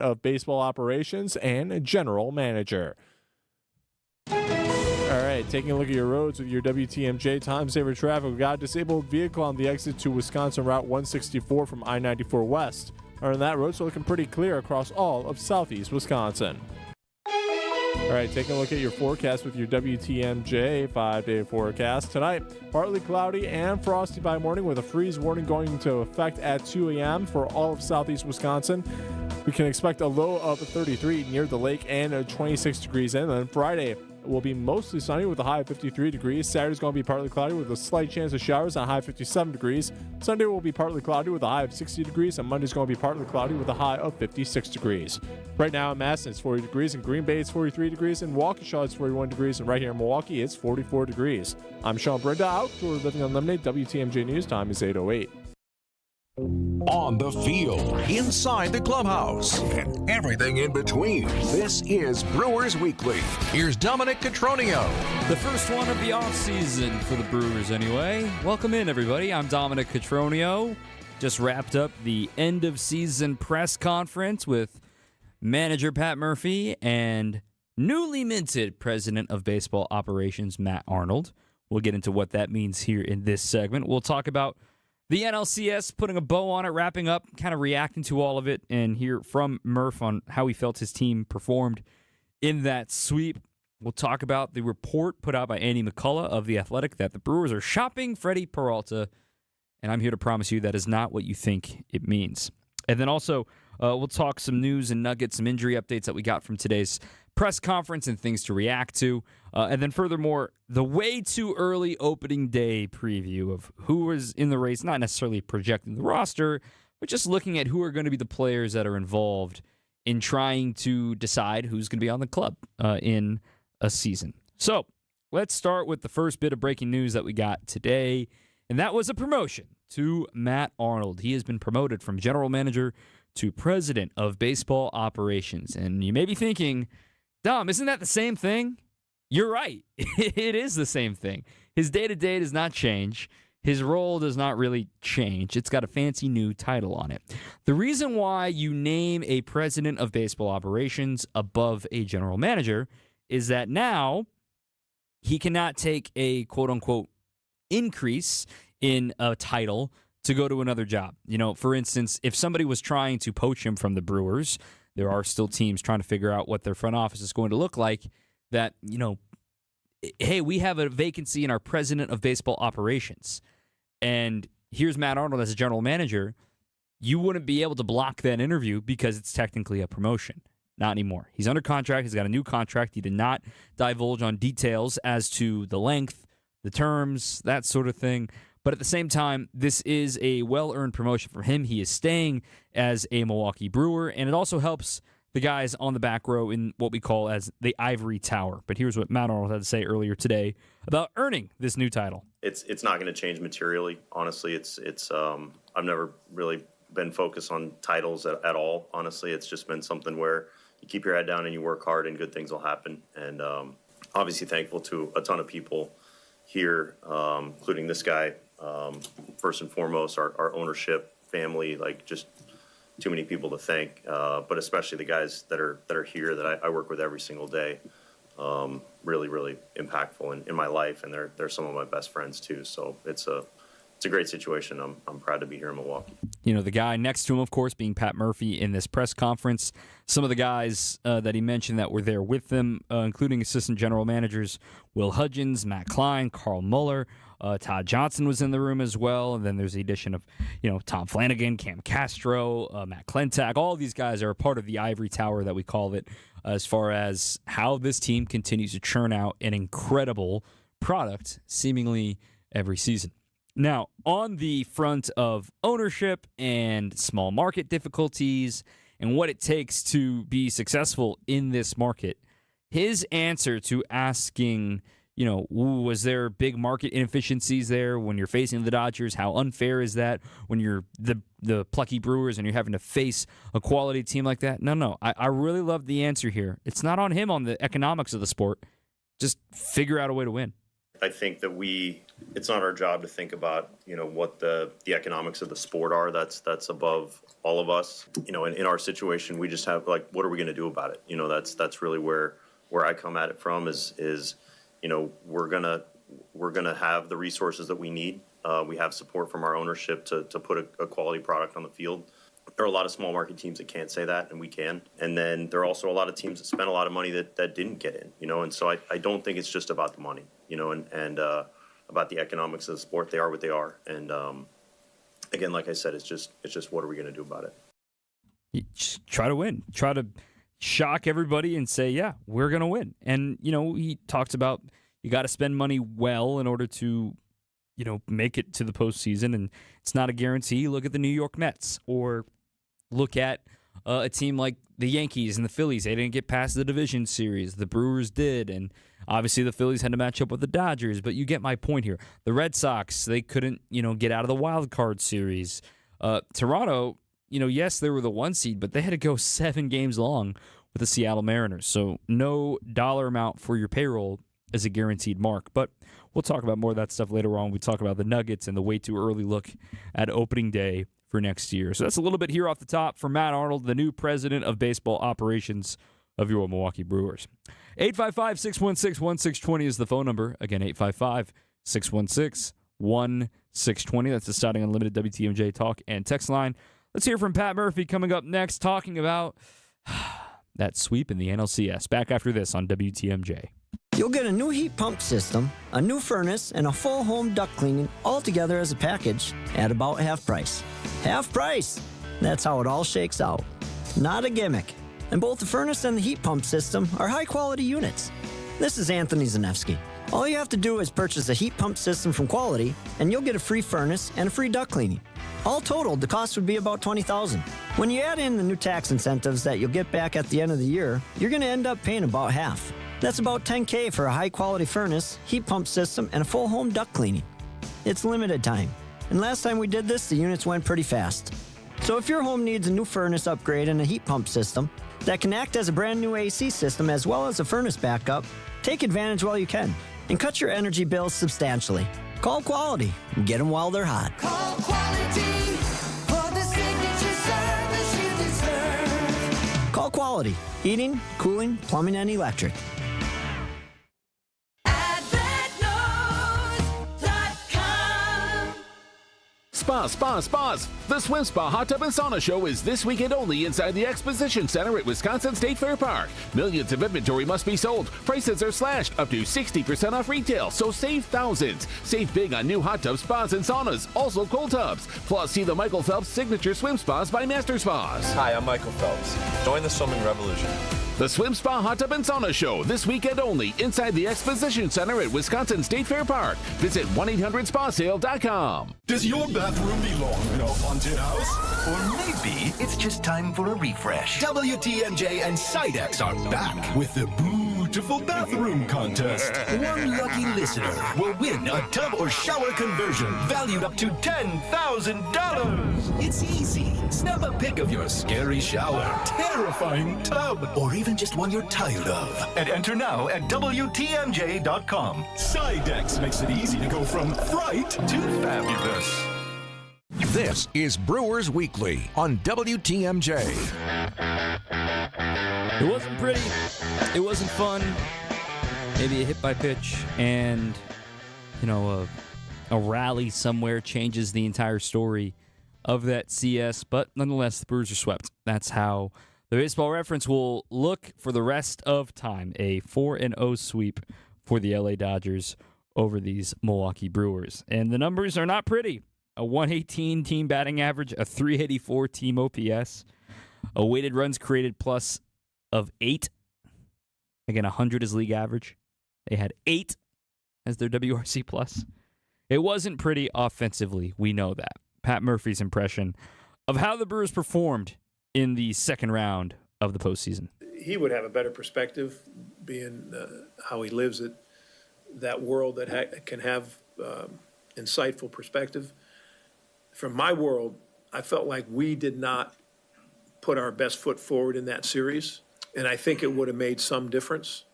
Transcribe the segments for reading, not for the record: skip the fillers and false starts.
of Baseball Operations and General Manager. All right, taking a look at your roads with your WTMJ time saver traffic. We got a disabled vehicle on the exit to Wisconsin Route 164 from I-94 West. Other than that, roads are looking pretty clear across all of southeast Wisconsin. All right, taking a look at your forecast with your WTMJ 5-day forecast. Tonight, partly cloudy and frosty by morning with a freeze warning going into effect at 2 a.m. for all of southeast Wisconsin. We can expect a low of 33 near the lake and 26 degrees in. And then Friday will be mostly sunny with a high of 53 degrees. Saturday's going to be partly cloudy with a slight chance of showers and a high of 57 degrees. Sunday will be partly cloudy with a high of 60 degrees. And Monday's going to be partly cloudy with a high of 56 degrees. Right now in Madison, it's 40 degrees. In Green Bay, it's 43 degrees. In Waukesha, it's 41 degrees. And right here in Milwaukee, it's 44 degrees. I'm Sean Brenda, Outdoor Living Unlimited. WTMJ News time is 8:08. On the field, inside the clubhouse, and everything in between. This is Brewers Weekly. Here's Dominic Cotroneo. The first one of the offseason for the Brewers anyway. Welcome in, everybody. I'm Dominic Cotroneo. Just wrapped up the end-of-season press conference with manager Pat Murphy and newly minted president of baseball operations Matt Arnold. We'll get into what that means here in this segment. We'll talk about the NLCS, putting a bow on it, wrapping up, kind of reacting to all of it, and hear from Murph on how he felt his team performed in that sweep. We'll talk about the report put out by Andy McCullough of The Athletic that the Brewers are shopping Freddie Peralta, and I'm here to promise you that is not what you think it means. And then also, we'll talk some news and nuggets, some injury updates that we got from today's press conference and things to react to. And then furthermore, the way too early opening day preview of who was in the race, not necessarily projecting the roster, but just looking at who are going to be the players that are involved in trying to decide who's going to be on the club in a season. So let's start with the first bit of breaking news that we got today, and that was a promotion to Matt Arnold. He has been promoted from general manager to president of baseball operations. And you may be thinking, Dom, isn't that the same thing? You're right. It is the same thing. His day-to-day does not change. His role does not really change. It's got a fancy new title on it. The reason why you name a president of baseball operations above a general manager is that now he cannot take a quote-unquote increase in a title to go to another job. You know, for instance, if somebody was trying to poach him from the Brewers, there are still teams trying to figure out what their front office is going to look like, that, you know, hey, we have a vacancy in our president of baseball operations, and here's Matt Arnold as a general manager. You wouldn't be able to block that interview because it's technically a promotion. Not anymore. He's under contract. He's got a new contract. He did not divulge on details as to the length, the terms, that sort of thing. But at the same time, this is a well-earned promotion for him. He is staying as a Milwaukee Brewer, and it also helps the guys on the back row in what we call as the ivory tower. But here's what Matt Arnold had to say earlier today about earning this new title. It's not going to change materially. Honestly, I've never really been focused on titles at all. Honestly, it's just been something where you keep your head down and you work hard and good things will happen. And obviously thankful to a ton of people here, including this guy. First and foremost, our ownership, family, like just too many people to thank, but especially the guys that are here that I work with every single day. Really, really impactful in my life, and they're some of my best friends too. So it's a great situation. I'm proud to be here in Milwaukee. You know, the guy next to him, of course, being Pat Murphy in this press conference. Some of the guys that he mentioned that were there with him, including assistant general managers Will Hudgens, Matt Klein, Carl Muller. Todd Johnson was in the room as well. And then there's the addition of, Tom Flanagan, Cam Castro, Matt Klentak. All of these guys are a part of the ivory tower that we call it, as far as how this team continues to churn out an incredible product seemingly every season. Now, on the front of ownership and small market difficulties and what it takes to be successful in this market, his answer to asking, was there big market inefficiencies there when you're facing the Dodgers? How unfair is that when you're the plucky Brewers and you're having to face a quality team like that? No. I really love the answer here. It's not on him on the economics of the sport. Just figure out a way to win. I think that we it's not our job to think about, what the economics of the sport are. That's above all of us. In our situation, we just have what are we going to do about it? That's really where I come at it from is we're gonna have the resources that we need. We have support from our ownership to put a quality product on the field. There are a lot of small market teams that can't say that, and we can. And then there are also a lot of teams that spent a lot of money that didn't get in, and so I don't think it's just about the money, and about the economics of the sport. They are what they are. And again, like I said, it's just what are we going to do about it? You just try to win. Try to shock everybody and say, yeah, we're going to win. And, he talks about you got to spend money well in order to, make it to the postseason. And it's not a guarantee. Look at the New York Mets or look at a team like the Yankees and the Phillies. They didn't get past the division series. The Brewers did. And obviously the Phillies had to match up with the Dodgers. But you get my point here. The Red Sox, they couldn't, get out of the wild card series. Toronto, yes, they were the 1 seed, but they had to go 7 games long with the Seattle Mariners. So no dollar amount for your payroll is a guaranteed mark. But we'll talk about more of that stuff later on. We talk about the Nuggets and the way too early look at opening day for next year. So that's a little bit here off the top from Matt Arnold, the new president of baseball operations of your Milwaukee Brewers. 855-616-1620 is the phone number. Again, 855-616-1620. That's the starting unlimited WTMJ talk and text line. Let's hear from Pat Murphy coming up next, talking about that sweep in the NLCS. Back after this on WTMJ. You'll get a new heat pump system, a new furnace, and a full home duct cleaning all together as a package at about half price. Half price! That's how it all shakes out. Not a gimmick. And both the furnace and the heat pump system are high-quality units. This is Anthony Zanevsky. All you have to do is purchase a heat pump system from Quality, and you'll get a free furnace and a free duct cleaning. All totaled, the cost would be about $20,000. When you add in the new tax incentives that you'll get back at the end of the year, you're going to end up paying about half. That's about $10,000 for a high-quality furnace, heat pump system, and a full home duct cleaning. It's limited time. And last time we did this, the units went pretty fast. So if your home needs a new furnace upgrade and a heat pump system that can act as a brand new AC system as well as a furnace backup, take advantage while you can and cut your energy bills substantially. Call Quality and get them while they're hot. Call Quality for the signature service you deserve. Call Quality. Heating, cooling, plumbing, and electric. Spas. The Swim Spa Hot Tub and Sauna Show is this weekend only inside the Exposition Center at Wisconsin State Fair Park. Millions of inventory must be sold. Prices are slashed up to 60% off retail, so save thousands. Save big on new hot tubs, spas, and saunas, also cold tubs. Plus, see the Michael Phelps Signature Swim Spas by Master Spas. Hi, I'm Michael Phelps. Join the swimming revolution. The Swim Spa Hot Tub and Sauna Show this weekend only inside the Exposition Center at Wisconsin State Fair Park. Visit 1-800-SPASale.com. Does your bathroom belong in a haunted house? Or maybe it's just time for a refresh. WTMJ and Sidex are back with the beautiful bathroom contest. One lucky listener will win a tub or shower conversion valued up to $10,000. It's easy. Snap a pic of your scary shower, terrifying tub, or even just one you're tired of. And enter now at WTMJ.com. Sidex makes it easy to go from fright to fabulous. This is Brewers Weekly on WTMJ. It wasn't pretty. It wasn't fun. Maybe a hit by pitch and, a rally somewhere changes the entire story of that CS. But nonetheless, the Brewers are swept. That's how the Baseball Reference will look for the rest of time. A 4-0 sweep for the LA Dodgers over these Milwaukee Brewers. And the numbers are not pretty. A 118 team batting average, a 384 team OPS, a weighted runs created plus of 8. Again, 100 is league average. They had 8 as their WRC plus. It wasn't pretty offensively. We know that. Pat Murphy's impression of how the Brewers performed in the second round of the postseason. He would have a better perspective, being how he lives it, that world that can have insightful perspective. From my world, I felt like we did not put our best foot forward in that series, and I think it would have made some difference.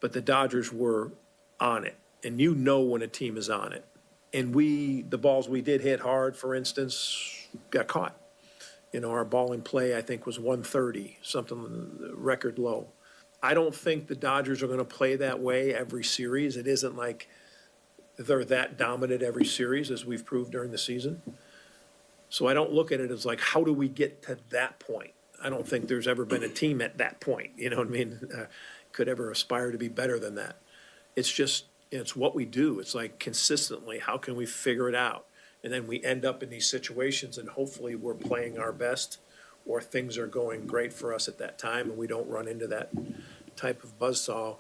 But the Dodgers were on it, and you know when a team is on it. And the balls we did hit hard, for instance, got caught. Our ball in play, I think, was 130, something record low. I don't think the Dodgers are going to play that way every series. It isn't like they're that dominant every series, as we've proved during the season. So I don't look at it as like, how do we get to that point? I don't think there's ever been a team at that point, you know what I mean, could ever aspire to be better than that. It's just, it's what we do. It's like consistently, how can we figure it out? And then we end up in these situations and hopefully we're playing our best or things are going great for us at that time and we don't run into that type of buzzsaw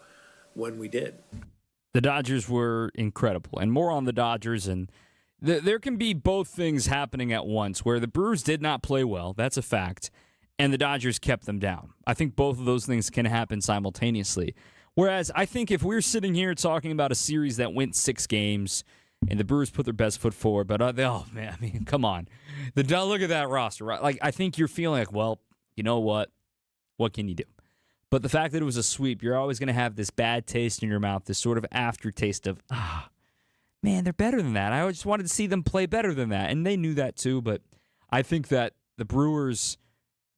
when we did. The Dodgers were incredible, and more on the Dodgers. And there can be both things happening at once, where the Brewers did not play well, that's a fact, and the Dodgers kept them down. I think both of those things can happen simultaneously. Whereas I think if we're sitting here talking about a series that went 6 games and the Brewers put their best foot forward, but oh man, I mean, come on, look at that roster, right? Like, I think you're feeling like, well, you know what can you do? But the fact that it was a sweep, you're always going to have this bad taste in your mouth, this sort of aftertaste of, man, they're better than that. I just wanted to see them play better than that. And they knew that too, but I think that the Brewers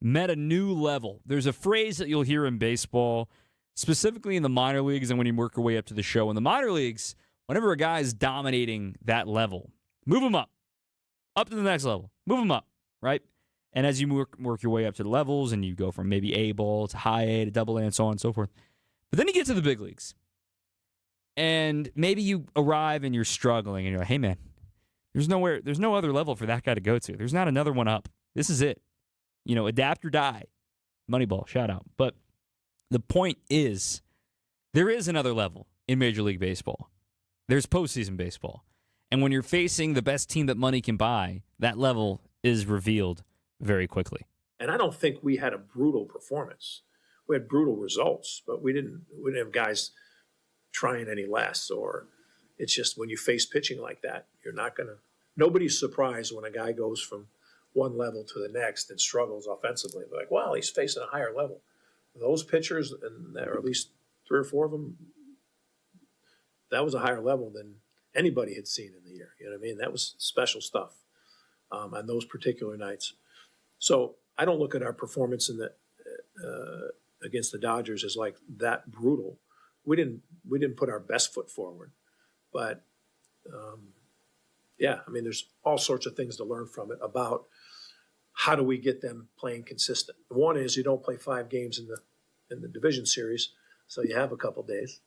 met a new level. There's a phrase that you'll hear in baseball, specifically in the minor leagues and when you work your way up to the show. In the minor leagues, whenever a guy is dominating that level, move him up to the next level, move him up, right? And as you work your way up to the levels and you go from maybe A ball to high A to double A and so on and so forth. But then you get to the big leagues. And maybe you arrive and you're struggling and you're like, hey man, there's no other level for that guy to go to. There's not another one up. This is it. Adapt or die. Moneyball, shout out. But the point is, there is another level in Major League Baseball. There's postseason baseball. And when you're facing the best team that money can buy, that level is revealed very quickly. And I don't think we had a brutal performance. We had brutal results, but we didn't have guys trying any less. Or it's just when you face pitching like that, nobody's surprised when a guy goes from one level to the next and struggles offensively. They're like, well, he's facing a higher level. Those pitchers, and there are at least 3 or 4 of them, that was a higher level than anybody had seen in the year. You know what I mean? That was special stuff on those particular nights. So I don't look at our performance against the Dodgers as like that brutal. We didn't put our best foot forward, but there's all sorts of things to learn from it about how do we get them playing consistent. One is you don't play 5 games in the division series, so you have a couple days.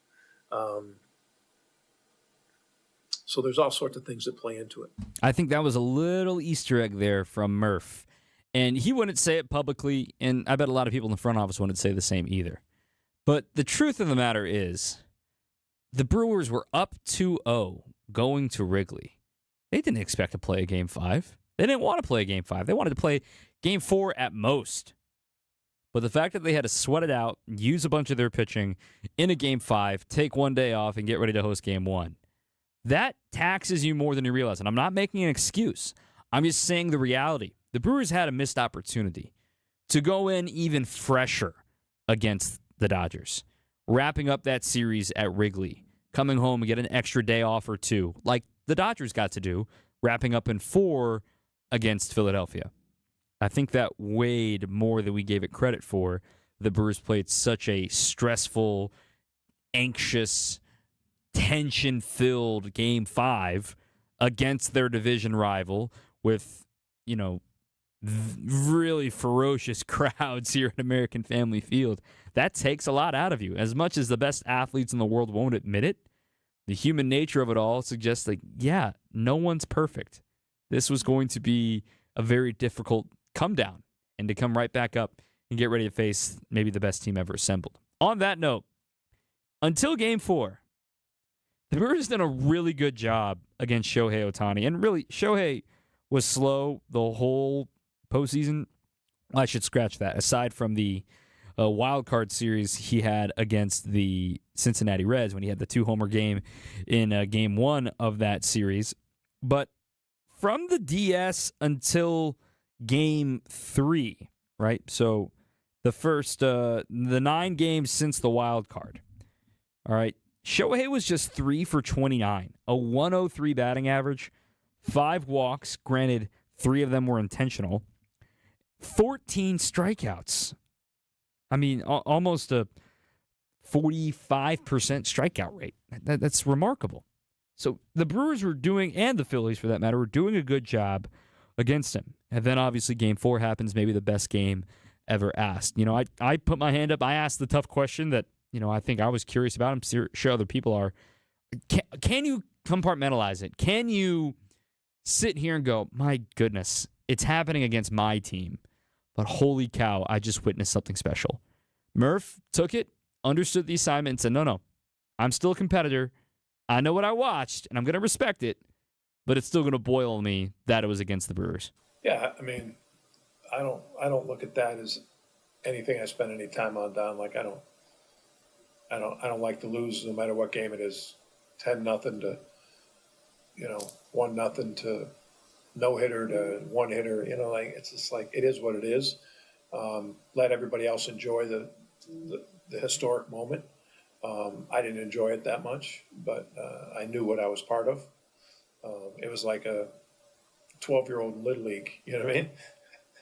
So there's all sorts of things that play into it. I think that was a little Easter egg there from Murph. And he wouldn't say it publicly, and I bet a lot of people in the front office wouldn't say the same either. But the truth of the matter is, the Brewers were up 2-0 going to Wrigley. They didn't expect to play a Game 5. They didn't want to play a Game 5. They wanted to play Game 4 at most. But the fact that they had to sweat it out, use a bunch of their pitching in a Game 5, take one day off, and get ready to host Game 1, that taxes you more than you realize. And I'm not making an excuse. I'm just saying the reality. The Brewers had a missed opportunity to go in even fresher against the Dodgers, wrapping up that series at Wrigley, coming home and get an extra day off or 2, like the Dodgers got to do, wrapping up in 4 against Philadelphia. I think that weighed more than we gave it credit for. The Brewers played such a stressful, anxious, tension-filled Game 5 against their division rival with, really ferocious crowds here at American Family Field. That takes a lot out of you. As much as the best athletes in the world won't admit it, the human nature of it all suggests no one's perfect. This was going to be a very difficult come down and to come right back up and get ready to face maybe the best team ever assembled. On that note, until Game 4, the Brewers did a really good job against Shohei Ohtani. And really, Shohei was slow the whole postseason. I should scratch that. Aside from the wild card series he had against the Cincinnati Reds when he had the 2-homer game in Game 1 of that series. But from the DS until Game 3, right? So the first, the 9 games since the wild card. All right. Shohei was just 3 for 29, a 103 batting average, 5 walks. Granted, 3 of them were intentional. 14 strikeouts. I mean, almost a 45% strikeout rate. That's remarkable. So the Brewers were doing, and the Phillies for that matter, were doing a good job against him. And then obviously Game 4 happens, maybe the best game ever asked. I put my hand up. I asked the tough question that, I think I was curious about. I'm sure other people are. Can you compartmentalize it? Can you sit here and go, my goodness, it's happening against my team, but holy cow, I just witnessed something special. Murph took it, understood the assignment, and said, no, I'm still a competitor. I know what I watched, and I'm going to respect it, but it's still going to boil me that it was against the Brewers. Yeah, I mean, I don't look at that as anything I spend any time on, Don. Like I don't like to lose no matter what game it is. 10-0 to 1-0 to no hitter to one hitter. It's just like it is what it is. Let everybody else enjoy the historic moment. I didn't enjoy it that much, but I knew what I was part of. It was like a 12-year-old in Little League. You know what I mean?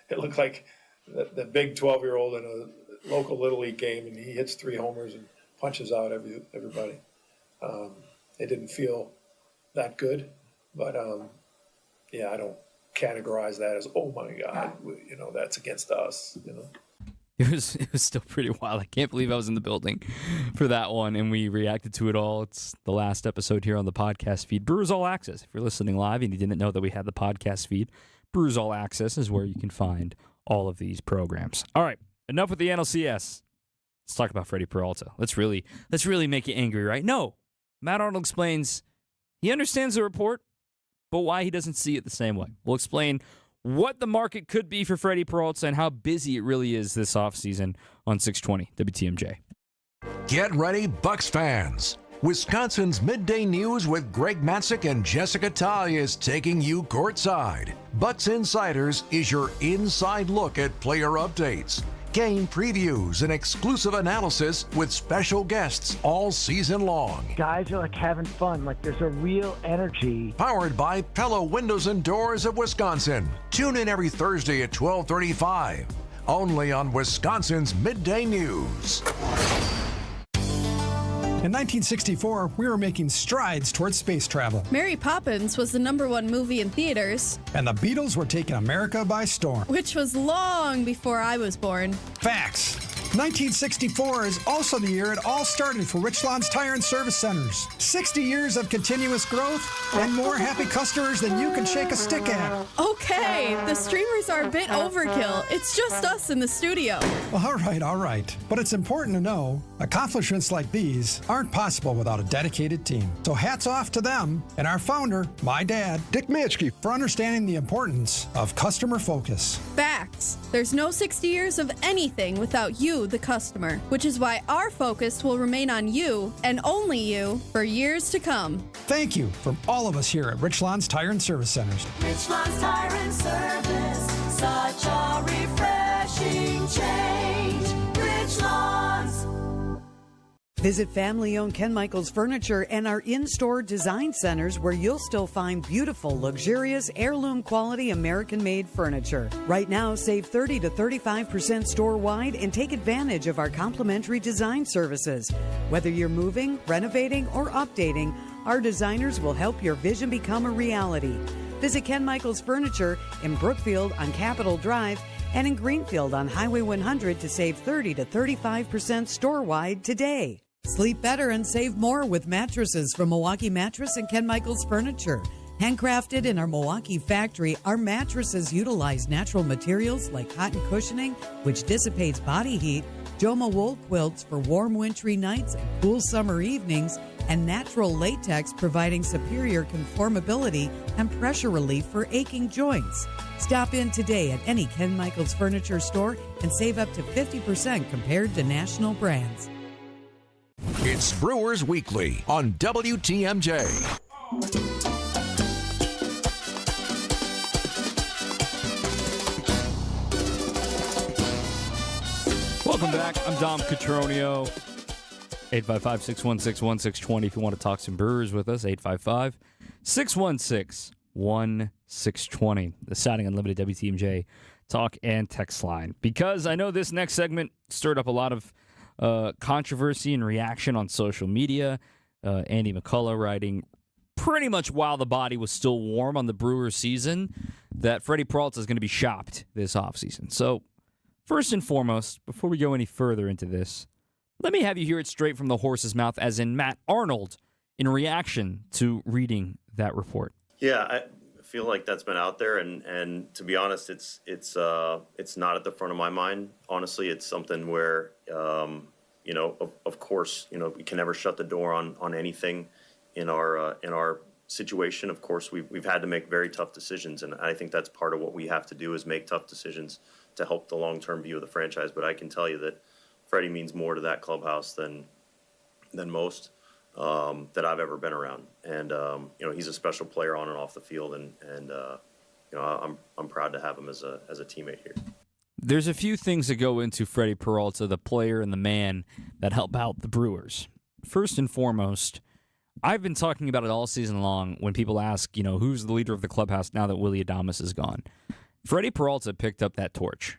It looked like the big 12-year-old in a local Little League game, and he hits 3 homers and punches out everybody. It didn't feel that good, but I don't categorize that as, oh my God, that's against us. It was still pretty wild. I can't believe I was in the building for that one, and we reacted to it all. It's the last episode here on the podcast feed. Brewers All Access. If you're listening live and you didn't know that we had the podcast feed, Brewers All Access is where you can find all of these programs. All right, enough with the NLCS. Let's talk about Freddie Peralta. Let's really make you angry, right? No. Matt Arnold explains he understands the report, but why he doesn't see it the same way. We'll explain what the market could be for Freddie Peralta and how busy it really is this offseason on 620 WTMJ. Get ready, Bucks fans. Wisconsin's Midday News with Greg Matzik and Jessica Ty is taking you courtside. Bucks Insiders is your inside look at player updates, game previews, and exclusive analysis with special guests all season long. Guys are like having fun, like there's a real energy. Powered by Pella Windows and Doors of Wisconsin. Tune in every Thursday at 12:35, only on Wisconsin's Midday News. In 1964, we were making strides towards space travel. Mary Poppins was the #1 movie in theaters. And the Beatles were taking America by storm. Which was long before I was born. Facts. 1964 is also the year it all started for Richland's Tire and Service Centers. 60 years of continuous growth and more happy customers than you can shake a stick at. Okay, the streamers are a bit overkill. It's just us in the studio. Well, all right. But it's important to know accomplishments like these aren't possible without a dedicated team. So hats off to them and our founder, my dad, Dick Mitchke, for understanding the importance of customer focus. Facts. There's no 60 years of anything without you, the customer, which is why our focus will remain on you and only you for years to come. Thank you from all of us here at Richland's Tire and Service Centers. Richland's Tire and Service, such a refreshing change. Richland's. Visit family-owned Ken Michaels Furniture and our in-store design centers where you'll still find beautiful, luxurious, heirloom-quality American-made furniture. Right now, save 30 to 35% store-wide and take advantage of our complimentary design services. Whether you're moving, renovating, or updating, our designers will help your vision become a reality. Visit Ken Michaels Furniture in Brookfield on Capitol Drive and in Greenfield on Highway 100 to save 30 to 35% store-wide today. Sleep better and save more with mattresses from Milwaukee Mattress and Ken Michaels Furniture. Handcrafted in our Milwaukee factory, our mattresses utilize natural materials like cotton cushioning, which dissipates body heat, Joma wool quilts for warm wintry nights and cool summer evenings, and natural latex providing superior conformability and pressure relief for aching joints. Stop in today at any Ken Michaels Furniture store and save up to 50% compared to national brands. It's Brewers Weekly on WTMJ. Welcome back. I'm Dom Cotroneo. 855-616-1620 if you want to talk some Brewers with us. 855-616-1620. The Siding Unlimited WTMJ talk and text line. Because I know this next segment stirred up a lot of controversy and reaction on social media. Andy McCullough writing pretty much while the body was still warm on the Brewers season that Freddie Peralta is going to be shopped this offseason. So first and foremost, before we go any further into this, let me have you hear it straight from the horse's mouth, as in Matt Arnold, in reaction to reading that report. Yeah, I feel like that's been out there, and to be honest, it's not at the front of my mind. Honestly, it's something where of course, we can never shut the door on anything in our situation. Of course, we've had to make very tough decisions, and I think that's part of what we have to do is make tough decisions to help the long-term view of the franchise. But I can tell you that Freddie means more to that clubhouse than most that I've ever been around. And he's a special player on and off the field, and I'm proud to have him as a teammate here. There's a few things that go into Freddie Peralta, the player and the man, that help out the Brewers. First and foremost, I've been talking about it all season long when people ask, who's the leader of the clubhouse now that Willy Adames is gone. Freddie Peralta picked up that torch.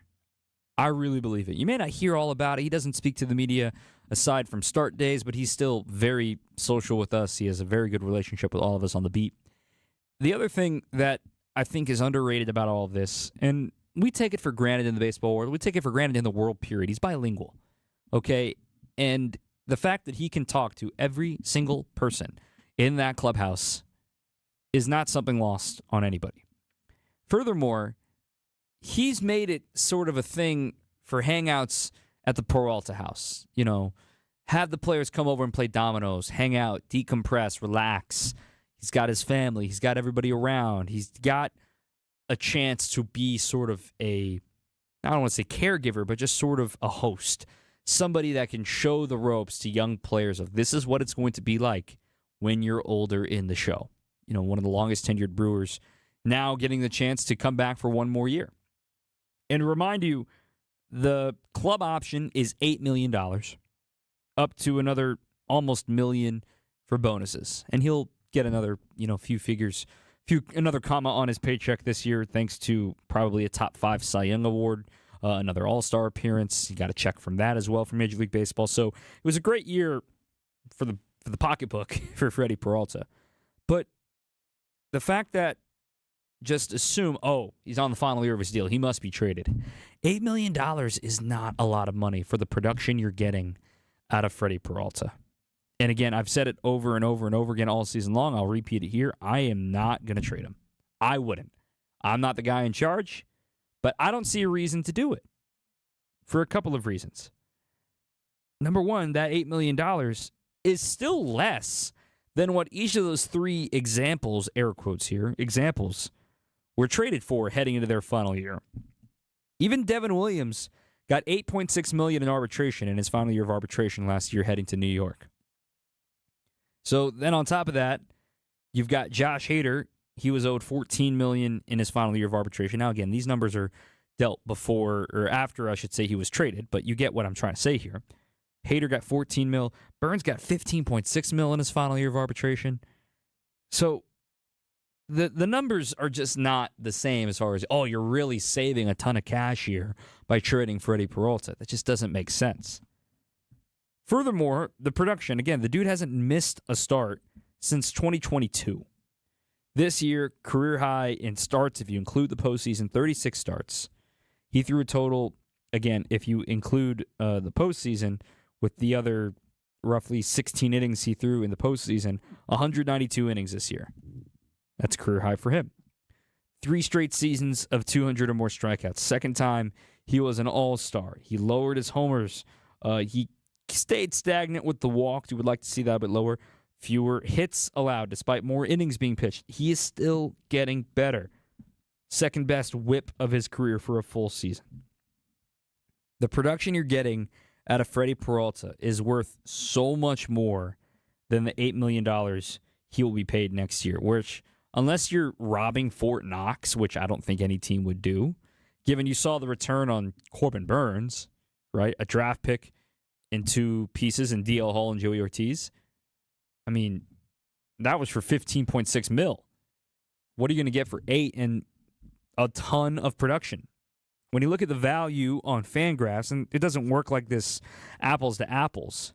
I really believe it. You may not hear all about it. He doesn't speak to the media aside from start days, but he's still very social with us. He has a very good relationship with all of us on the beat. The other thing that I think is underrated about all of this, and we take it for granted in the baseball world, we take it for granted in the world period, he's bilingual, okay? And the fact that he can talk to every single person in that clubhouse is not something lost on anybody. Furthermore, he's made it sort of a thing for hangouts at the Peralta house. Have the players come over and play dominoes, hang out, decompress, relax. He's got his family. He's got everybody around. He's got a chance to be sort of I don't want to say caregiver, but just sort of a host. Somebody that can show the ropes to young players of this is what it's going to be like when you're older in the show. One of the longest tenured Brewers now getting the chance to come back for one more year. And to remind you, the club option is $8 million, up to another almost $1 million for bonuses. And he'll get another, few figures, another comma on his paycheck this year, thanks to probably a top 5 Cy Young award, another All-Star appearance. He got a check from that as well from Major League Baseball. So it was a great year for the pocketbook for Freddie Peralta. But the fact that just assume, he's on the final year of his deal, he must be traded. $8 million is not a lot of money for the production you're getting out of Freddie Peralta. And again, I've said it over and over and over again all season long. I'll repeat it here. I am not going to trade him. I wouldn't. I'm not the guy in charge, but I don't see a reason to do it for a couple of reasons. Number one, that $8 million is still less than what each of those 3 examples, air quotes here, examples, were traded for heading into their final year. Even Devin Williams got $8.6 million in arbitration in his final year of arbitration last year heading to New York. So then on top of that, you've got Josh Hader. He was owed $14 million in his final year of arbitration. Now, again, these numbers are dealt before, or after, I should say, he was traded, but you get what I'm trying to say here. Hader got $14 million. Burns got $15.6 million in his final year of arbitration. So the numbers are just not the same as far as, you're really saving a ton of cash here by trading Freddie Peralta. That just doesn't make sense. Furthermore, the production, again, the dude hasn't missed a start since 2022. This year, career high in starts, if you include the postseason, 36 starts. He threw a total, again, if you include the postseason, with the other roughly 16 innings he threw in the postseason, 192 innings this year. That's a career high for him. 3 straight seasons of 200 or more strikeouts. Second time he was an all-star. He lowered his homers. He stayed stagnant with the walks. You would like to see that a bit lower. Fewer hits allowed despite more innings being pitched. He is still getting better. Second best whip of his career for a full season. The production you're getting out of Freddie Peralta is worth so much more than the $8 million he will be paid next year, which, unless you're robbing Fort Knox, which I don't think any team would do, given you saw the return on Corbin Burns, right? A draft pick in 2 pieces in DL Hall and Joey Ortiz. I mean, that was for $15.6 million. What are you going to get for 8 and a ton of production? When you look at the value on Fangraphs, and it doesn't work like this apples to apples,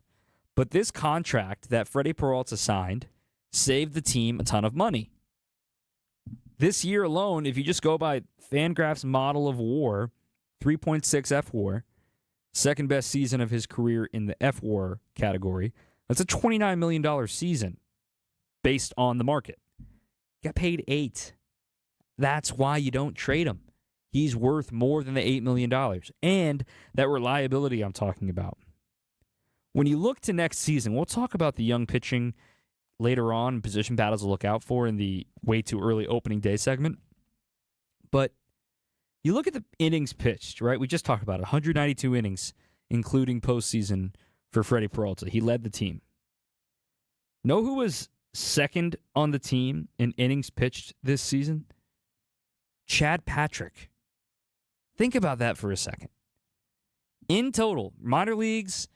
but this contract that Freddie Peralta signed saved the team a ton of money. This year alone, if you just go by Fangraphs' model of WAR, 3.6 F-WAR, second best season of his career in the F-WAR category, that's a $29 million season based on the market. Got paid 8. That's why you don't trade him. He's worth more than the $8 million. And that reliability I'm talking about. When you look to next season, we'll talk about the young pitching later on, position battles to look out for in the way too early opening day segment. But you look at the innings pitched, right? We just talked about it, 192 innings, including postseason for Freddie Peralta. He led the team. Know who was second on the team in innings pitched this season? Chad Patrick. Think about that for a second. In total, minor leagues,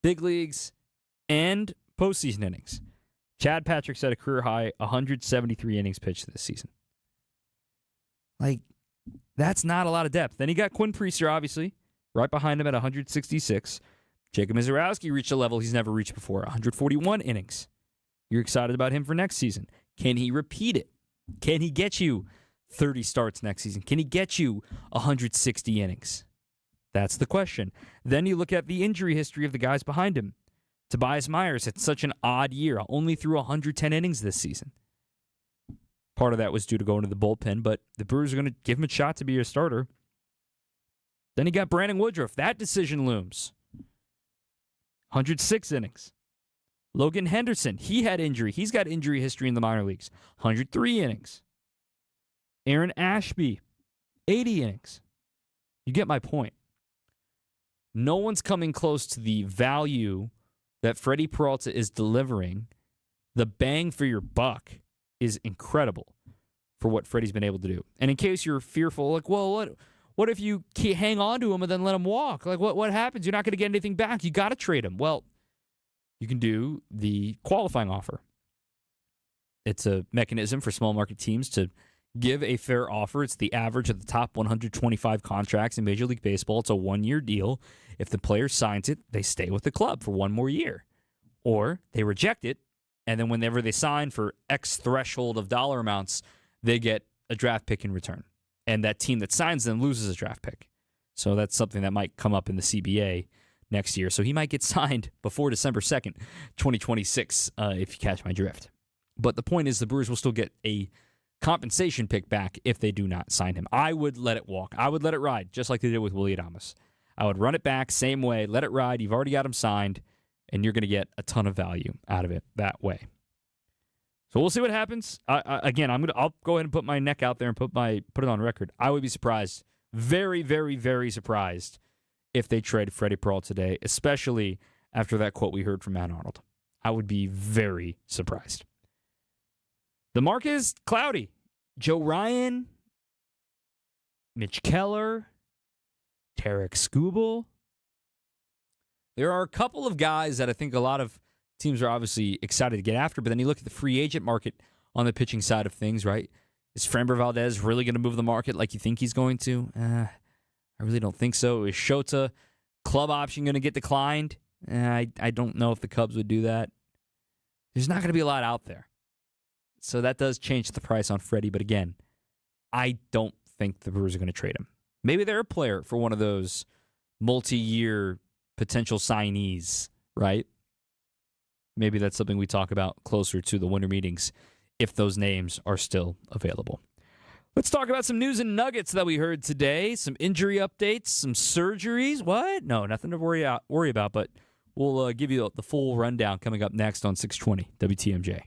big leagues, and postseason innings, Chad Patrick set a career high 173 innings pitched this season. Like, that's not a lot of depth. Then you got Quinn Priester, obviously, right behind him at 166. Jacob Mizorowski reached a level he's never reached before, 141 innings. You're excited about him for next season. Can he repeat it? Can he get you 30 starts next season? Can he get you 160 innings? That's the question. Then you look at the injury history of the guys behind him. Tobias Myers had such an odd year, only threw 110 innings this season. Part of that was due to going to the bullpen, but the Brewers are going to give him a shot to be a starter. Then you got Brandon Woodruff. That decision looms. 106 innings. Logan Henderson, he had injury. He's got injury history in the minor leagues. 103 innings. Aaron Ashby, 80 innings. You get my point. No one's coming close to the value that Freddie Peralta is delivering. The bang for your buck is incredible for what Freddie's been able to do. And in case you're fearful, like, well, what if you can't hang on to him and then let him walk? Like, what happens? You're not going to get anything back. You got to trade him. Well, you can do the qualifying offer. It's a mechanism for small market teams to give a fair offer. It's the average of the top 125 contracts in Major League Baseball. It's a 1-year deal. If the player signs it, they stay with the club for 1 more year. Or they reject it, and then whenever they sign for X threshold of dollar amounts, they get a draft pick in return. And that team that signs them loses a draft pick. So that's something that might come up in the CBA next year. So he might get signed before December 2nd, 2026, if you catch my drift. But the point is the Brewers will still get a compensation pick back if they do not sign him. I would let it walk. I would let it ride, just like they did with Willie Adames. I would run it back, same way, let it ride. You've already got him signed, and you're going to get a ton of value out of it that way. So we'll see what happens. Again, I'll go ahead and put my neck out there and put it on record. I would be surprised, very, very, very surprised, if they trade Freddie Peralta today, especially after that quote we heard from Matt Arnold. I would be very surprised. The market is cloudy. Joe Ryan, Mitch Keller, Tarek Skubal. There are a couple of guys that I think a lot of teams are obviously excited to get after, but then you look at the free agent market on the pitching side of things, right? Is Framber Valdez really going to move the market like you think he's going to? I really don't think so. Is Shota club option going to get declined? I don't know if the Cubs would do that. There's not going to be a lot out there. So that does change the price on Freddie. But again, I don't think the Brewers are going to trade him. Maybe they're a player for one of those multi-year potential signees, right? Maybe that's something we talk about closer to the winter meetings if those names are still available. Let's talk about some news and nuggets that we heard today. Some injury updates, some surgeries. What? No, nothing to worry about, but we'll give you the full rundown coming up next on 620 WTMJ.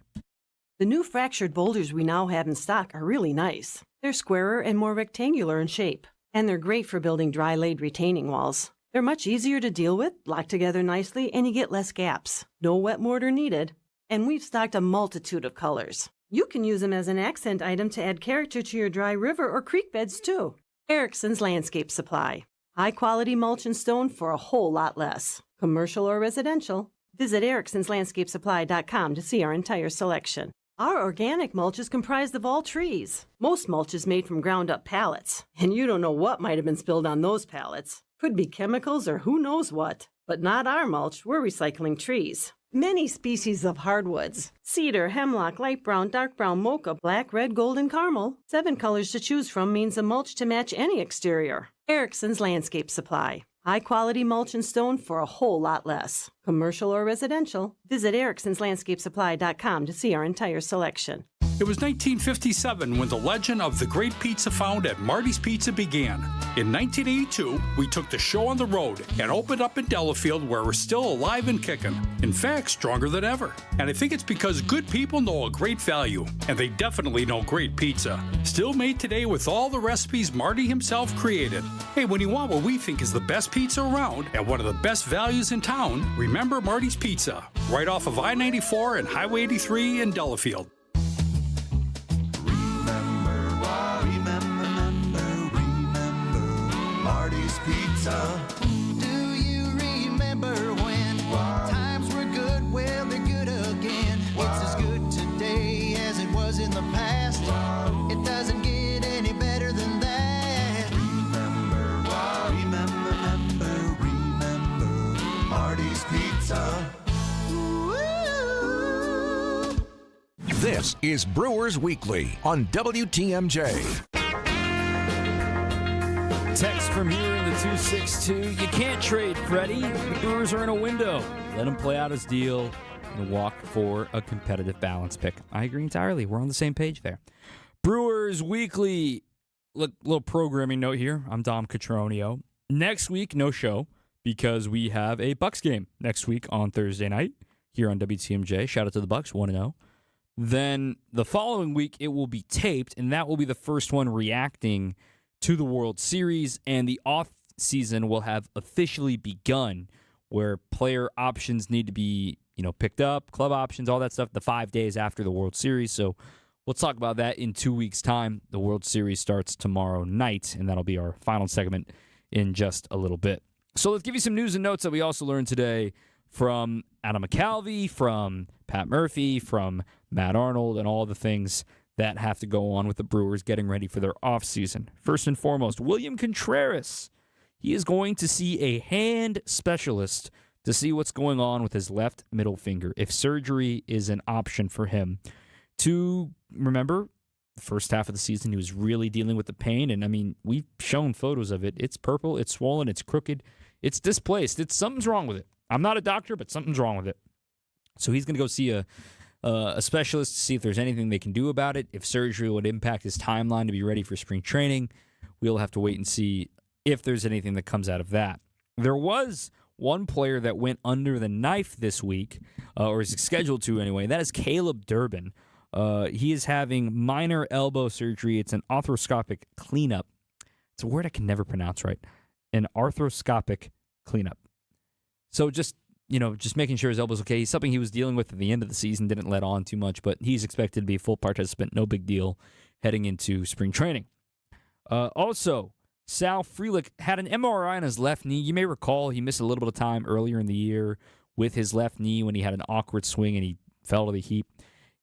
The new fractured boulders we now have in stock are really nice. They're squarer and more rectangular in shape, and they're great for building dry-laid retaining walls. They're much easier to deal with, lock together nicely, and you get less gaps. No wet mortar needed. And we've stocked a multitude of colors. You can use them as an accent item to add character to your dry river or creek beds, too. Erickson's Landscape Supply. High-quality mulch and stone for a whole lot less. Commercial or residential, visit ericksonslandscapesupply.com to see our entire selection. Our organic mulch is comprised of all trees. Most mulch is made from ground-up pallets, and you don't know what might have been spilled on those pallets. Could be chemicals or who knows what. But not our mulch, we're recycling trees. Many species of hardwoods: cedar, hemlock, light brown, dark brown, mocha, black, red, gold, and caramel. 7 colors to choose from means a mulch to match any exterior. Erickson's Landscape Supply. High-quality mulch and stone for a whole lot less. Commercial or residential, visit ericksonslandscapesupply.com to see our entire selection. It was 1957 when the legend of the great pizza found at Marty's Pizza began. In 1982, we took the show on the road and opened up in Delafield, where we're still alive and kicking. In fact, stronger than ever. And I think it's because good people know a great value, and they definitely know great pizza. Still made today with all the recipes Marty himself created. Hey, when you want what we think is the best pizza around and one of the best values in town, remember Marty's Pizza, right off of I-94 and Highway 83 in Delafield. Marty's Pizza. Do you remember when times were good? Well, they're good again. It's as good today as it was in the past. It doesn't get any better than that. Remember Marty's Pizza. This is Brewers Weekly on WTMJ. Text from here in the 262. You can't trade Freddie. The Brewers are in a window. Let him play out his deal and walk for a competitive balance pick. I agree entirely. We're on the same page there. Brewers Weekly. Little programming note here. I'm Dom Cotroneo. Next week, no show because we have a Bucks game next week on Thursday night here on WTMJ. Shout out to the Bucks, 1-0. Then the following week, it will be taped, and that will be the first one reacting to the World Series, and the off season will have officially begun, where player options need to be, picked up, club options, all that stuff, the 5 days after the World Series. So we'll talk about that in 2 weeks' time. The World Series starts tomorrow night, and that'll be our final segment in just a little bit. So let's give you some news and notes that we also learned today from Adam McCalvey, from Pat Murphy, from Matt Arnold, and all the things that have to go on with the Brewers getting ready for their offseason. First and foremost, William Contreras. He is going to see a hand specialist to see what's going on with his left middle finger, if surgery is an option for him. To remember, the first half of the season, he was really dealing with the pain, and we've shown photos of it. It's purple, it's swollen, it's crooked, it's displaced. Something's wrong with it. I'm not a doctor, but something's wrong with it. So he's going to go see a specialist to see if there's anything they can do about it. If surgery would impact his timeline to be ready for spring training, we'll have to wait and see if there's anything that comes out of that. There was one player that went under the knife this week, or is scheduled to anyway. That is Caleb Durbin. He is having minor elbow surgery. It's an arthroscopic cleanup. It's a word I can never pronounce right. An arthroscopic cleanup. So just making sure his elbow's okay. He's something he was dealing with at the end of the season, didn't let on too much, but he's expected to be a full participant, no big deal, heading into spring training. Also, Sal Frelick had an MRI on his left knee. You may recall he missed a little bit of time earlier in the year with his left knee when he had an awkward swing and he fell to the heap.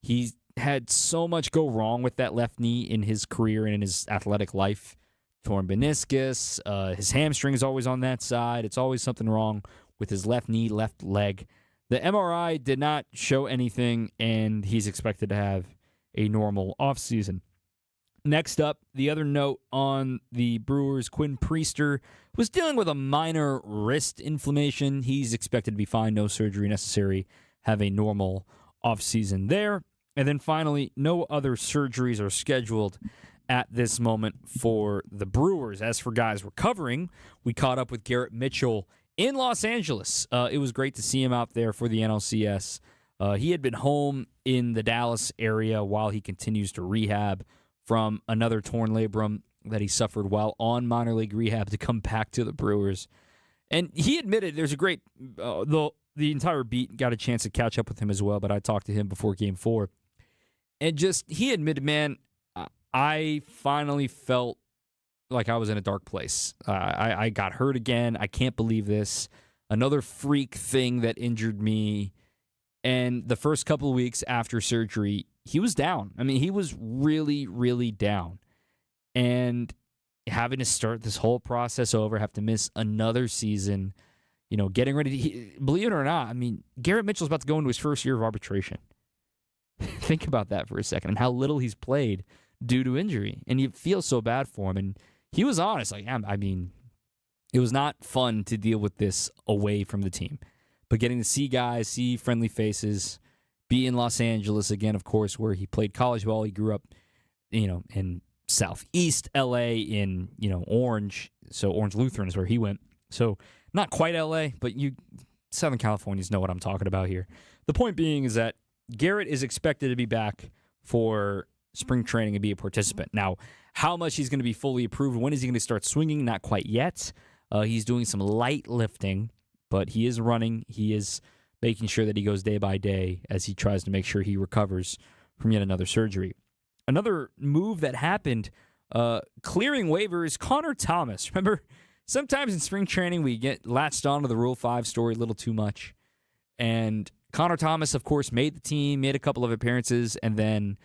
He had so much go wrong with that left knee in his career and in his athletic life. Torn meniscus, his hamstring is always on that side. It's always something wrong with his left knee, left leg. The MRI did not show anything, and he's expected to have a normal offseason. Next up, the other note on the Brewers, Quinn Priester was dealing with a minor wrist inflammation. He's expected to be fine, no surgery necessary, have a normal offseason there. And then finally, no other surgeries are scheduled at this moment for the Brewers. As for guys recovering, we caught up with Garrett Mitchell in Los Angeles. It was great to see him out there for the NLCS. He had been home in the Dallas area while he continues to rehab from another torn labrum that he suffered while on minor league rehab to come back to the Brewers. And he admitted there's a great, the entire beat got a chance to catch up with him as well, but I talked to him before Game 4. And he admitted, man, I finally felt like I was in a dark place. I got hurt again. I can't believe this. another freak thing that injured me. And the first couple of weeks after surgery, he was down. I mean, he was really, really down. And having to start this whole process over, have to miss another season, getting ready to, believe it or not, I mean, Garrett Mitchell's about to go into his first year of arbitration. Think about that for a second and how little he's played due to injury. And you feel so bad for him. And he was honest. Like, I mean, it was not fun to deal with this away from the team. But getting to see guys, see friendly faces, be in Los Angeles again, of course, where he played college ball. He grew up, in Southeast LA in, Orange. So Orange Lutheran is where he went. So not quite LA, but Southern Californians know what I'm talking about here. The point being is that Garrett is expected to be back for spring training and be a participant. Now, how much he's going to be fully approved, when is he going to start swinging? Not quite yet. He's doing some light lifting, but he is running. He is making sure that he goes day by day as he tries to make sure he recovers from yet another surgery. Another move that happened, clearing waivers, Connor Thomas. Remember, sometimes in spring training we get latched onto the Rule 5 story a little too much. And Connor Thomas, of course, made the team, made a couple of appearances, and then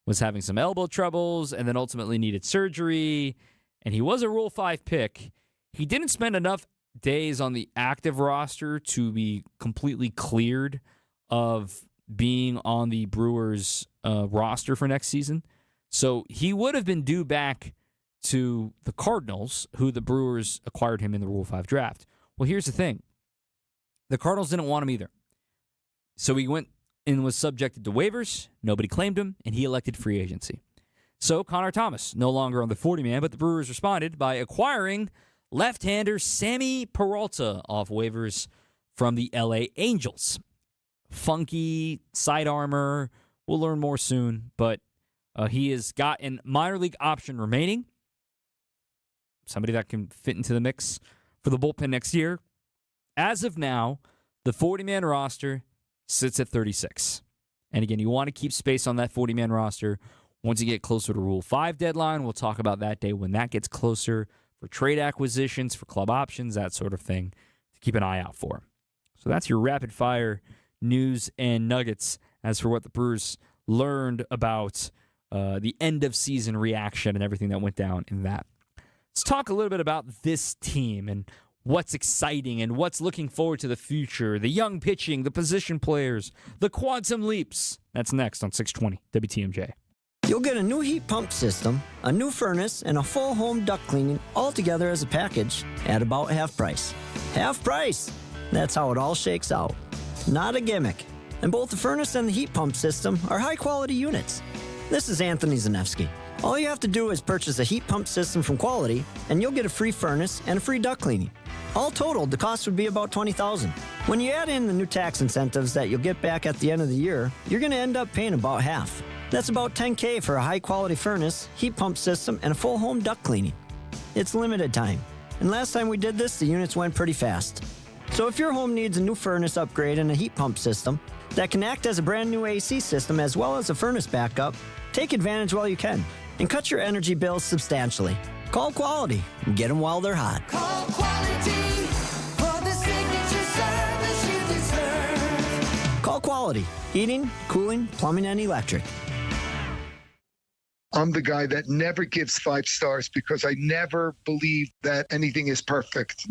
was having some elbow troubles, and then ultimately needed surgery. And he was a Rule 5 pick. He didn't spend enough days on the active roster to be completely cleared of being on the Brewers roster for next season. So he would have been due back to the Cardinals, who the Brewers acquired him in the Rule 5 draft. Well, here's the thing. The Cardinals didn't want him either. So he went and was subjected to waivers. Nobody claimed him, and he elected free agency. So Connor Thomas, no longer on the 40-man, but the Brewers responded by acquiring left-hander Sammy Peralta off waivers from the LA Angels. Funky side armor. We'll learn more soon, but he has got an minor league option remaining. Somebody that can fit into the mix for the bullpen next year. As of now, the 40-man roster sits at 36. And again, you want to keep space on that 40-man roster. Once you get closer to Rule 5 deadline, we'll talk about that day when that gets closer for trade acquisitions, for club options, that sort of thing to keep an eye out for. So that's your rapid-fire news and nuggets as for what the Brewers learned about the end-of-season reaction and everything that went down in that. Let's talk a little bit about this team and what's exciting and what's looking forward to the future, the young pitching, the position players, the quantum leaps. That's next on 620 WTMJ. You'll get a new heat pump system, a new furnace, and a full home duct cleaning all together as a package at about half price. Half price! That's how it all shakes out. Not a gimmick. And both the furnace and the heat pump system are high-quality units. This is Anthony Zanevsky. All you have to do is purchase a heat pump system from Quality, and you'll get a free furnace and a free duct cleaning. All totaled, the cost would be about $20,000. When you add in the new tax incentives that you'll get back at the end of the year, you're going to end up paying about half. That's about $10,000 for a high-quality furnace, heat pump system, and a full home duct cleaning. It's limited time. And last time we did this, the units went pretty fast. So if your home needs a new furnace upgrade and a heat pump system that can act as a brand new AC system as well as a furnace backup, take advantage while you can and cut your energy bills substantially. Call Quality and get them while they're hot. Call Quality for the signature service you deserve. Call Quality. Heating, cooling, plumbing, and electric. I'm the guy that never gives 5 stars because I never believe that anything is perfect.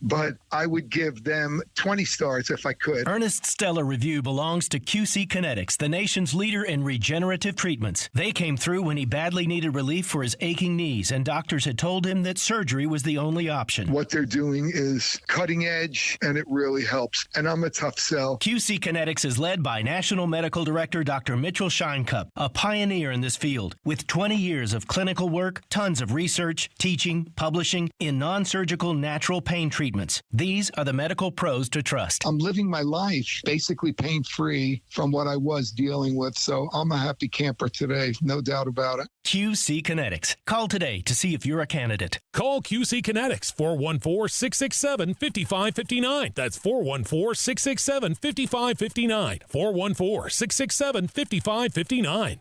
But I would give them 20 stars if I could. Ernest Stellar Review belongs to QC Kinetics, the nation's leader in regenerative treatments. They came through when he badly needed relief for his aching knees, and doctors had told him that surgery was the only option. What they're doing is cutting edge, and it really helps. And I'm a tough sell. QC Kinetics is led by National Medical Director Dr. Mitchell Scheinkup, a pioneer in this field. With 20 years of clinical work, tons of research, teaching, publishing in non-surgical natural pain treatments. These are the medical pros to trust. I'm living my life basically pain-free from what I was dealing with, so I'm a happy camper today, no doubt about it. QC Kinetics. Call today to see if you're a candidate. Call QC Kinetics, 414-667-5559. That's 414-667-5559. 414-667-5559.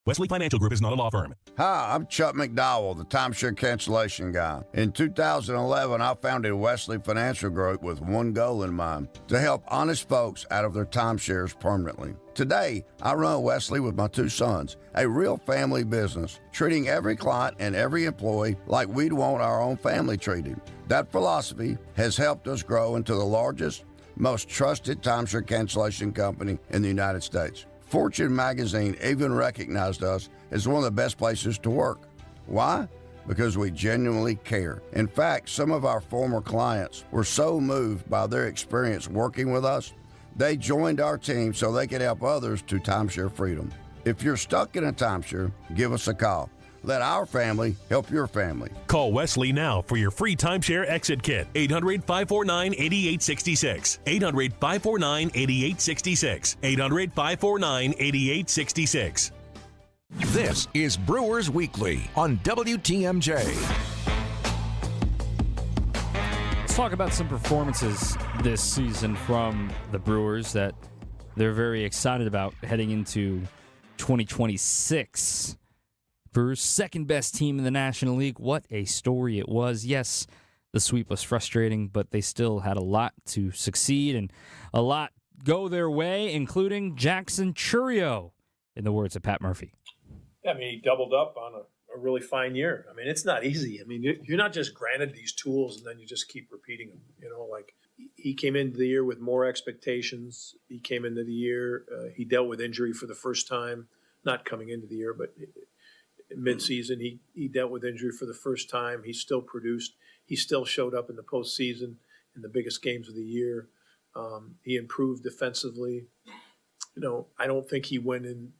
Wesley Financial Group is not a law firm. Hi, I'm Chuck McDowell, the timeshare cancellation guy. In 2011, I founded Wesley Financial Group with one goal in mind, to help honest folks out of their timeshares permanently. Today, I run Wesley with my two sons, a real family business, treating every client and every employee like we'd want our own family treated. That philosophy has helped us grow into the largest, most trusted timeshare cancellation company in the United States. Fortune magazine even recognized us as one of the best places to work. Why? Because we genuinely care. In fact, some of our former clients were so moved by their experience working with us, they joined our team so they could help others to timeshare freedom. If you're stuck in a timeshare, give us a call. Let our family help your family. Call Wesley now for your free timeshare exit kit. 800-549-8866. 800-549-8866. 800-549-8866. This is Brewers Weekly on WTMJ. Let's talk about some performances this season from the Brewers that they're very excited about heading into 2026. Brewers' second best team in the National League. What a story it was. Yes, the sweep was frustrating, but they still had a lot to succeed and a lot go their way, including Jackson Chourio, in the words of Pat Murphy. I mean, he doubled up on a really fine year. I mean, it's not easy. I mean, you're not just granted these tools and then you just keep repeating them. You know, like he came into the year with more expectations. He came into the year, he dealt with injury for the first time, not coming into the year, but mid-season, he dealt with injury for the first time. He still produced. He still showed up in the postseason in the biggest games of the year. He improved defensively. You know, I don't think he went in.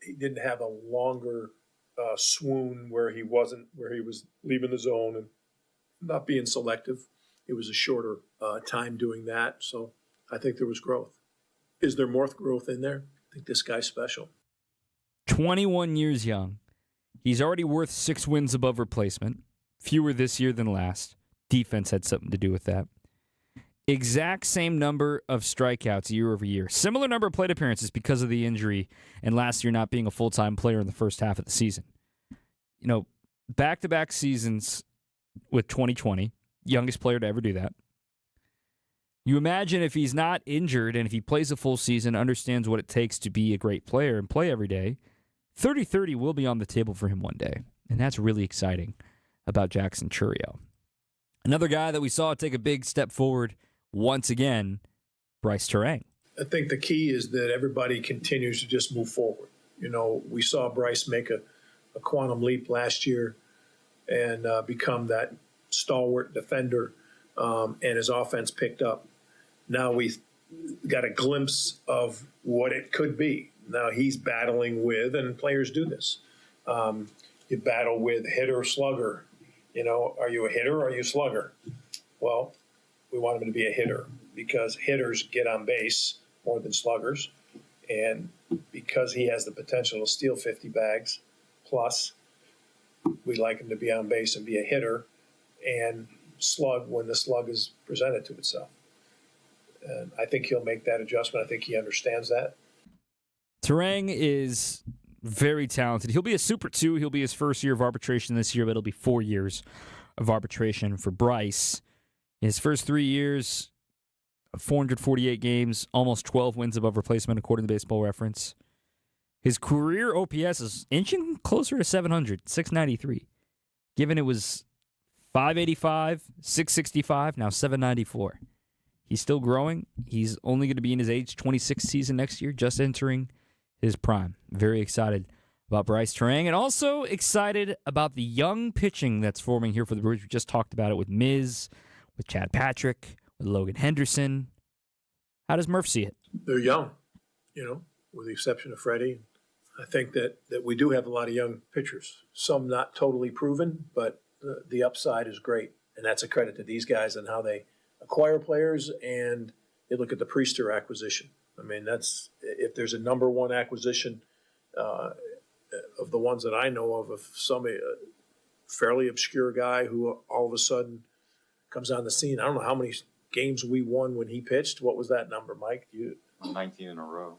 He didn't have a longer swoon where he was leaving the zone and not being selective. It was a shorter time doing that. So I think there was growth. Is there more growth in there? I think this guy's special. 21 years young. He's already worth 6 wins above replacement. Fewer this year than last. Defense had something to do with that. Exact same number of strikeouts year over year. Similar number of plate appearances because of the injury and last year not being a full-time player in the first half of the season. You know, back-to-back seasons with 2020. Youngest player to ever do that. You imagine if he's not injured and if he plays a full season, understands what it takes to be a great player and play every day, 30-30 will be on the table for him one day. And that's really exciting about Jackson Chourio. Another guy that we saw take a big step forward once again, Bryce Terang. I think the key is that everybody continues to just move forward. You know, we saw Bryce make a quantum leap last year and become that stalwart defender, and his offense picked up. Now we've got a glimpse of what it could be. Now he's battling with, and players do this, you battle with hitter, slugger. You know, are you a hitter or are you a slugger? Well, we want him to be a hitter because hitters get on base more than sluggers. And because he has the potential to steal 50 bags plus, we like him to be on base and be a hitter and slug when the slug is presented to itself. And I think he'll make that adjustment. I think he understands that. Terang is very talented. He'll be a Super 2. He'll be his first year of arbitration this year, but it'll be 4 years of arbitration for Bryce. In his first 3 years, 448 games, almost 12 wins above replacement, according to Baseball Reference. His career OPS is inching closer to 700, 693. Given it was 585, 665, now 794. He's still growing. He's only going to be in his age 26 season next year, just entering his prime. Very excited about Bryce Terang, and also excited about the young pitching that's forming here for the Brewers. We just talked about it with Miz, with Chad Patrick, with Logan Henderson. How does Murph see it? They're young, you know, with the exception of Freddie. I think that we do have a lot of young pitchers. Some not totally proven, but the upside is great. And that's a credit to these guys and how they acquire players, and they look at the Priester acquisition. I mean, that's, if there's a number one acquisition of the ones that I know of some fairly obscure guy who all of a sudden comes on the scene. I don't know how many games we won when he pitched. What was that number, Mike? 19 in a row.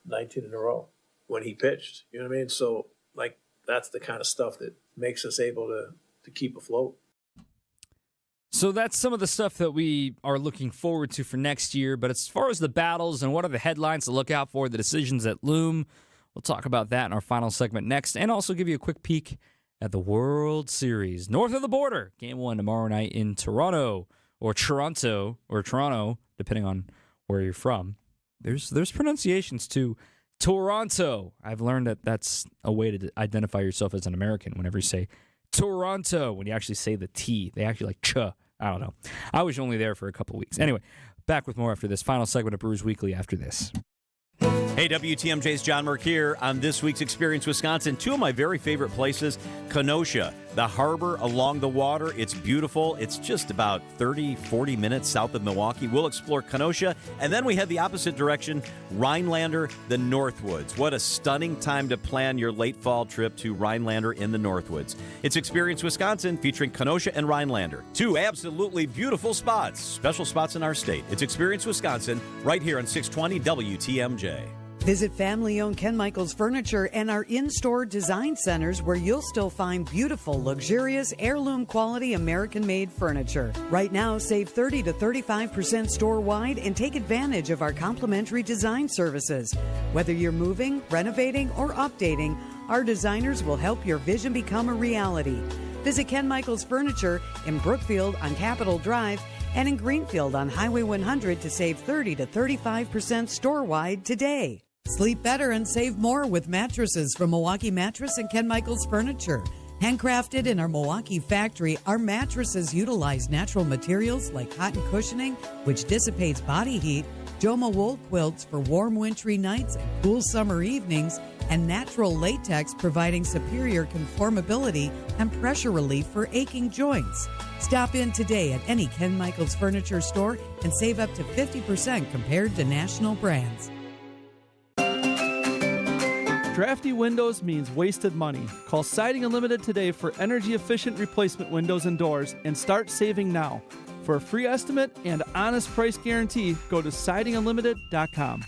19 in a row. when he pitched. You know what I mean? So, like, that's the kind of stuff that makes us able to keep afloat. So that's some of the stuff that we are looking forward to for next year. But as far as the battles and what are the headlines to look out for, the decisions that loom, we'll talk about that in our final segment next, and also give you a quick peek at the World Series. North of the border, Game 1 tomorrow night in Toronto, or Toronto, depending on where you're from. There's pronunciations too. Toronto. I've learned that that's a way to identify yourself as an American whenever you say Toronto. When you actually say the T, they actually like ch. I don't know. I was only there for a couple weeks. Anyway, back with more after this final segment of Brewers Weekly after this. Hey, WTMJ's John Merck here on this week's Experience Wisconsin. Two of my very favorite places, Kenosha, the harbor along the water. It's beautiful. It's just about 30, 40 minutes south of Milwaukee. We'll explore Kenosha, and then we head the opposite direction, Rhinelander, the Northwoods. What a stunning time to plan your late fall trip to Rhinelander in the Northwoods. It's Experience Wisconsin featuring Kenosha and Rhinelander. Two absolutely beautiful spots, special spots in our state. It's Experience Wisconsin right here on 620 WTMJ. Visit family-owned Ken Michaels Furniture and our in-store design centers where you'll still find beautiful, luxurious, heirloom-quality American-made furniture. Right now, save 30 to 35% store-wide and take advantage of our complimentary design services. Whether you're moving, renovating, or updating, our designers will help your vision become a reality. Visit Ken Michaels Furniture in Brookfield on Capitol Drive and in Greenfield on Highway 100 to save 30 to 35% store-wide today. Sleep better and save more with mattresses from Milwaukee Mattress and Ken Michaels Furniture. Handcrafted in our Milwaukee factory, our mattresses utilize natural materials like cotton cushioning, which dissipates body heat, Joma wool quilts for warm wintry nights and cool summer evenings, and natural latex providing superior conformability and pressure relief for aching joints. Stop in today at any Ken Michaels Furniture store and save up to 50% compared to national brands. Drafty windows means wasted money. Call Siding Unlimited today for energy-efficient replacement windows and doors and start saving now. For a free estimate and honest price guarantee, go to sidingunlimited.com.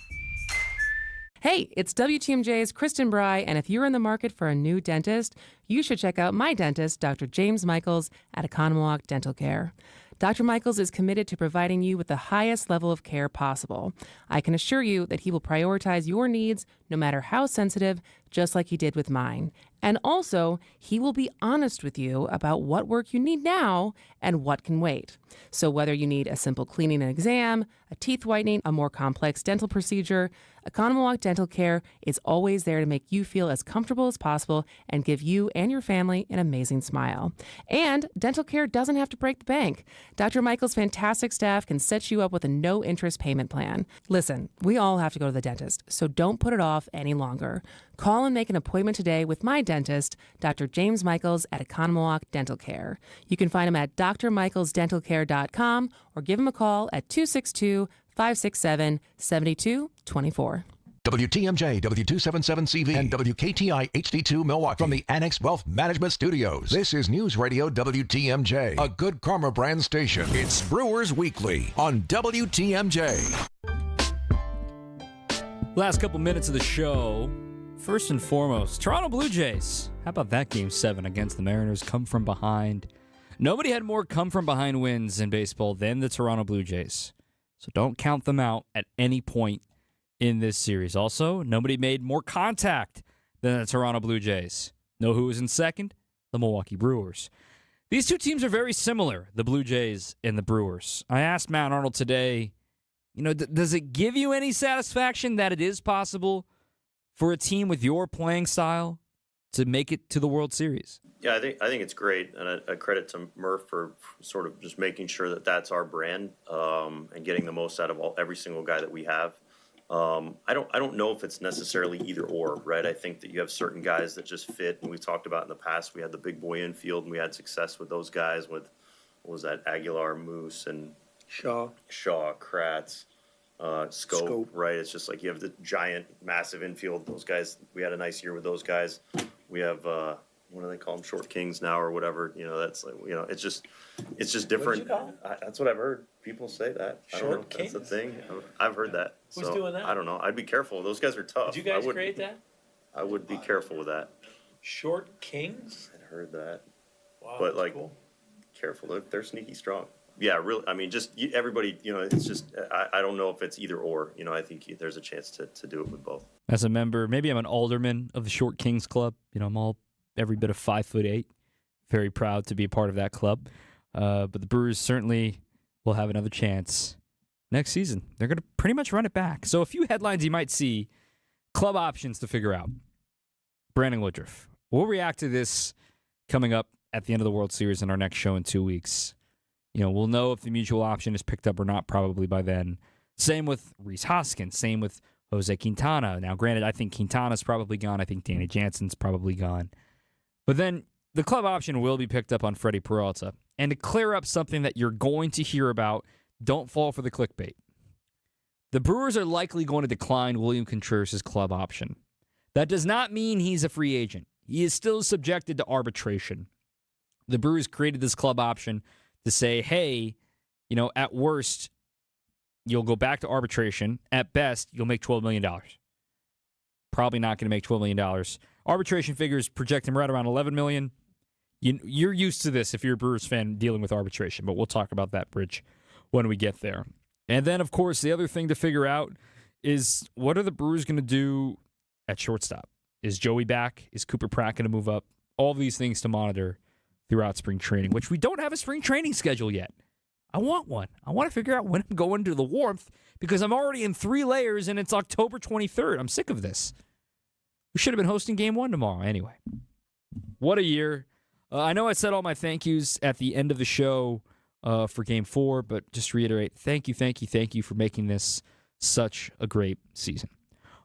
Hey, it's WTMJ's Kristen Bry, and if you're in the market for a new dentist, you should check out my dentist, Dr. James Michaels at Economowalk Dental Care. Dr. Michaels is committed to providing you with the highest level of care possible. I can assure you that he will prioritize your needs, no matter how sensitive, just like he did with mine. And also, he will be honest with you about what work you need now and what can wait. So whether you need a simple cleaning and exam, a teeth whitening, a more complex dental procedure, Economowalk Dental Care is always there to make you feel as comfortable as possible and give you and your family an amazing smile. And dental care doesn't have to break the bank. Dr. Michael's fantastic staff can set you up with a no-interest payment plan. Listen, we all have to go to the dentist, so don't put it off any longer. Call and make an appointment today with my dentist, Dr. James Michaels at Economowalk Dental Care. You can find him at drmichaelsdentalcare.com or give him a call at 262-567-7224. WTMJ, W277CV, and WKTI HD2 Milwaukee from the Annex Wealth Management Studios. This is News Radio WTMJ, a Good Karma brand station. It's Brewers Weekly on WTMJ. Last couple minutes of the show. First and foremost, Toronto Blue Jays. How about that Game 7 against the Mariners? Come from behind. Nobody had more come-from-behind wins in baseball than the Toronto Blue Jays. So don't count them out at any point in this series. Also, nobody made more contact than the Toronto Blue Jays. Know who was in second? The Milwaukee Brewers. These two teams are very similar, the Blue Jays and the Brewers. I asked Matt Arnold today, does it give you any satisfaction that it is possible for a team with your playing style to make it to the World Series? Yeah, I think it's great, and I credit to Murph for sort of just making sure that that's our brand and getting the most out of every single guy that we have. I don't know if it's necessarily either or, right? I think that you have certain guys that just fit, and we've talked about in the past. We had the big boy infield, and we had success with those guys with, what was that, Aguilar, Moose, and Shaw, Kratz, Scope, right? It's just like you have the giant, massive infield. Those guys, we had a nice year with those guys. We have, what do they call them, short kings now or whatever? That's like, it's just different. What did you call them? That's what I've heard people say that. Short kings? That's the thing. I've heard that. Who's doing that? I don't know. I'd be careful. Those guys are tough. Did you guys create that? I would be careful with that. Short Kings? I'd heard that. Wow, But that's like, cool. careful, they're sneaky strong. Yeah, really, I mean, just everybody, it's just, I don't know if it's either or. I think there's a chance to do it with both. As a member, maybe I'm an alderman of the Short Kings Club. I'm every bit of 5'8". Very proud to be a part of that club. But the Brewers certainly will have another chance next season. They're going to pretty much run it back. So a few headlines you might see, club options to figure out. Brandon Woodruff. We'll react to this coming up at the end of the World Series in our next show in 2 weeks. We'll know if the mutual option is picked up or not probably by then. Same with Rhys Hoskins. Same with Jose Quintana. Now, granted, I think Quintana's probably gone. I think Danny Jansen's probably gone. But then the club option will be picked up on Freddie Peralta. And to clear up something that you're going to hear about, don't fall for the clickbait. The Brewers are likely going to decline William Contreras' club option. That does not mean he's a free agent. He is still subjected to arbitration. The Brewers created this club option to say, hey, at worst, you'll go back to arbitration. At best, you'll make $12 million. Probably not going to make $12 million. Arbitration figures project him right around $11 million. You're used to this if you're a Brewers fan dealing with arbitration, but we'll talk about that bridge when we get there. And then, of course, the other thing to figure out is what are the Brewers going to do at shortstop? Is Joey back? Is Cooper Pratt going to move up? All these things to monitor throughout spring training, which we don't have a spring training schedule yet. I want one. I want to figure out when I'm going to the warmth because I'm already in 3 layers and it's October 23rd. I'm sick of this. We should have been hosting Game 1 tomorrow. Anyway, what a year. I know I said all my thank yous at the end of the show for Game 4, but just to reiterate, thank you for making this such a great season.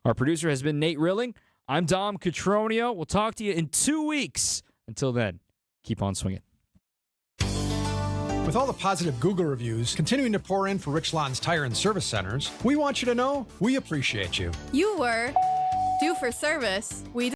Our producer has been Nate Rilling. I'm Dom Cotroneo. We'll talk to you in 2 weeks. Until then, keep on swinging. With all the positive Google reviews continuing to pour in for Richland's Tire and Service Centers, we want you to know we appreciate you. You were due for service. We